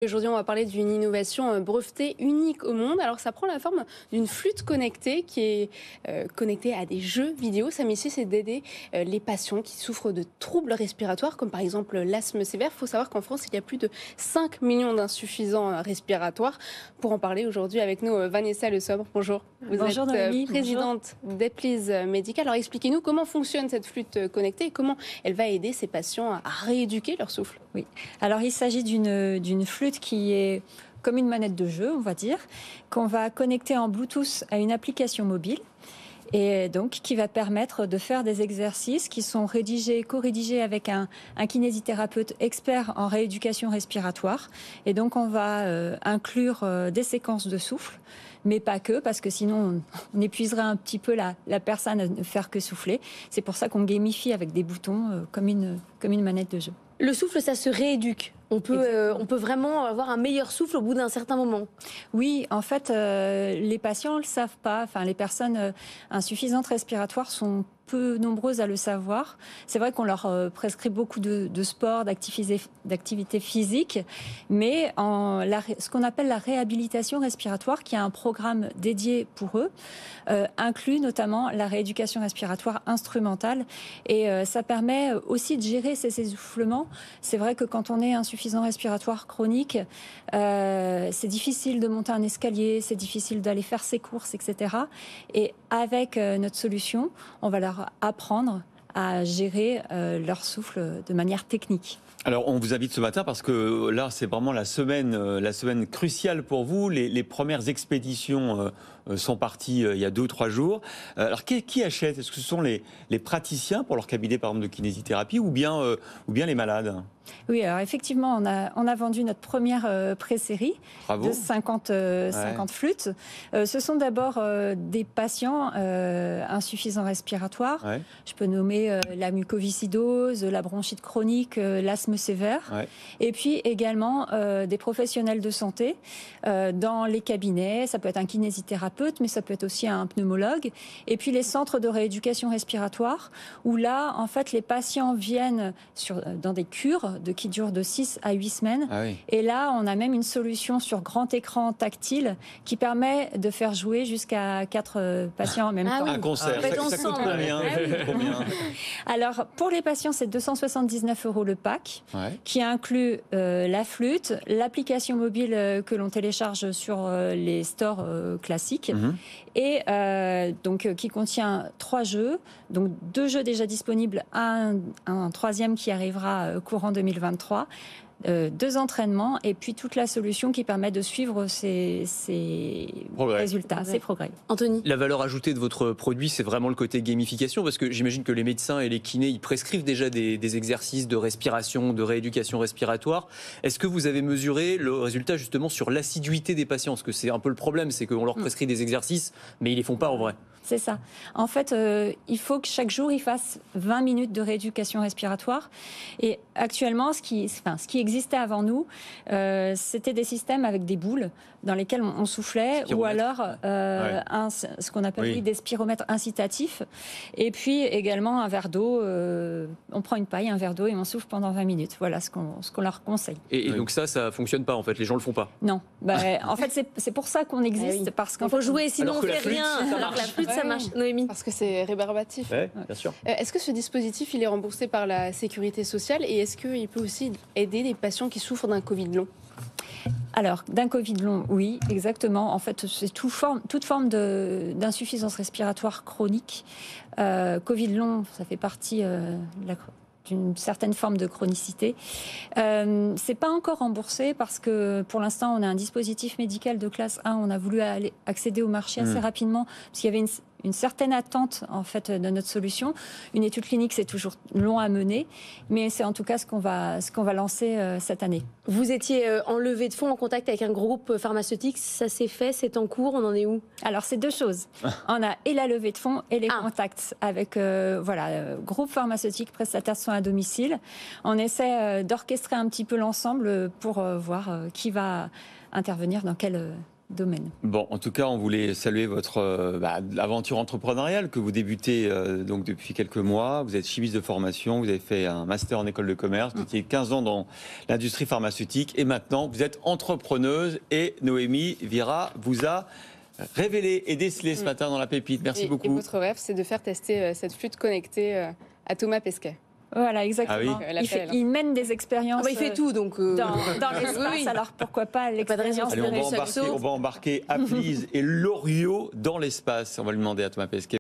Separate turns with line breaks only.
Aujourd'hui, on va parler d'une innovation brevetée unique au monde. Alors, ça prend la forme d'une flûte connectée qui est connectée à des jeux vidéo. Sa mission, c'est d'aider les patients qui souffrent de troubles respiratoires, comme par exemple l'asthme sévère. Il faut savoir qu'en France, il y a plus de 5 millions d'insuffisants respiratoires. Pour en parler aujourd'hui avec nous, Vanessa Le Sobre. Bonjour.
Bonjour
Vous
Noémie.
êtes présidente d'Eplease Medical. Alors, expliquez-nous comment fonctionne cette flûte connectée et comment elle va aider ces patients à rééduquer leur souffle.
Oui. Alors, il s'agit d'une flûte qui est comme une manette de jeu, on va dire, qu'on va connecter en Bluetooth à une application mobile et donc qui va permettre de faire des exercices qui sont co-rédigés avec un kinésithérapeute expert en rééducation respiratoire. Et donc, on va inclure des séquences de souffle, mais pas que, parce que sinon, on épuiserait un petit peu la personne à ne faire que souffler. C'est pour ça qu'on gamifie avec des boutons comme une manette de jeu.
Le souffle, ça se rééduque. On peut vraiment avoir un meilleur souffle au bout d'un certain moment.
Oui, en fait, les patients ne le savent pas. Enfin, les personnes insuffisantes respiratoires sont peu nombreuses à le savoir. C'est vrai qu'on leur prescrit beaucoup de sport, d'activité physique, mais ce qu'on appelle la réhabilitation respiratoire, qui est un programme dédié pour eux, inclut notamment la rééducation respiratoire instrumentale. Et ça permet aussi de gérer ces essoufflements. C'est vrai que quand on est insuffisant respiratoire chronique, c'est difficile de monter un escalier, c'est difficile d'aller faire ses courses, etc. Et avec notre solution, on va leur apprendre à gérer leur souffle de manière technique.
Alors, on vous invite ce matin parce que là, c'est vraiment la semaine cruciale pour vous. Les premières expéditions sont parties il y a 2 ou 3 jours. Alors, qui achète? Est-ce que ce sont les praticiens pour leur cabinet, par exemple, de kinésithérapie ou bien les malades?
Oui, alors effectivement, on a vendu notre première pré-série de 50 flûtes. Ce sont d'abord des patients insuffisants respiratoires. Ouais. Je peux nommer la mucoviscidose, la bronchite chronique, l'asthme sévère. Ouais. Et puis également des professionnels de santé dans les cabinets. Ça peut être un kinésithérapeute, mais ça peut être aussi un pneumologue. Et puis les centres de rééducation respiratoire, où là, en fait, les patients viennent dans des cures qui durent de 6 à 8 semaines. Ah oui. Et là, on a même une solution sur grand écran tactile qui permet de faire jouer jusqu'à 4 patients en même temps.
Oui. Un concert, ça coûte combien?
Alors, pour les patients, c'est 279 € le pack, qui inclut la flûte, l'application mobile que l'on télécharge sur les stores classiques, et donc qui contient 3 jeux, donc 2 jeux déjà disponibles, un troisième qui arrivera courant 2023, 2 entraînements et puis toute la solution qui permet de suivre ces résultats, ces progrès.
Anthony,
la valeur ajoutée de votre produit, c'est vraiment le côté gamification, parce que j'imagine que les médecins et les kinés, ils prescrivent déjà des exercices de respiration, de rééducation respiratoire. Est-ce que vous avez mesuré le résultat justement sur l'assiduité des patients? Parce que c'est un peu le problème, c'est qu'on leur prescrit des exercices, mais ils les font pas en vrai.
C'est ça. En fait, il faut que chaque jour, ils fassent 20 minutes de rééducation respiratoire. Et actuellement, ce qui existait avant nous, c'était des systèmes avec des boules dans lesquelles on soufflait, ou alors ce qu'on appelle des spiromètres incitatifs. Et puis également un verre d'eau. On prend une paille, un verre d'eau et on souffle pendant 20 minutes. Voilà ce qu'on leur conseille.
Et donc ça fonctionne pas en fait, les gens le font pas?
Non. En fait, c'est pour ça qu'on existe. Parce
qu'il faut jouer, sinon on fait rien.
Alors que la flûte,
ça marche, Noémie.
Parce que c'est rébarbatif.
Oui, bien sûr.
Est-ce que ce dispositif, il est remboursé par la sécurité sociale et est-ce qu'il peut aussi aider les patients qui souffrent d'un Covid long?
Alors, d'un Covid long, oui, exactement. En fait, c'est toute forme d'insuffisance respiratoire chronique. Covid long, ça fait partie d'une certaine forme de chronicité. C'est pas encore remboursé parce que pour l'instant, on a un dispositif médical de classe 1. On a voulu accéder au marché assez rapidement parce qu'il y avait une certaine attente en fait de notre solution. Une étude clinique, c'est toujours long à mener, mais c'est en tout cas ce qu'on va lancer cette année.
Vous étiez en levée de fonds, en contact avec un groupe pharmaceutique. Ça s'est fait, c'est en cours, on en est où? Alors,
c'est 2 choses. On a et la levée de fonds et les contacts avec groupe pharmaceutique, prestataire de soins à domicile. On essaie d'orchestrer un petit peu l'ensemble pour voir qui va intervenir dans quel domaine.
Bon, en tout cas, on voulait saluer votre aventure entrepreneuriale que vous débutez donc depuis quelques mois. Vous êtes chimiste de formation, vous avez fait un master en école de commerce, vous étiez 15 ans dans l'industrie pharmaceutique et maintenant vous êtes entrepreneuse et Noémie Vira vous a révélé et décelé ce matin dans la pépite. Merci beaucoup.
Et votre rêve, c'est de faire tester cette flûte connectée à Thomas Pesquet.
Voilà, exactement.
Ah oui.
Il mène des expériences.
Il fait tout, donc.
Dans l'espace,
Oui.
alors pourquoi pas l'expérience
Allez,
de
on va embarquer Applease et Loriot dans l'espace. On va lui demander à Thomas Pesquet.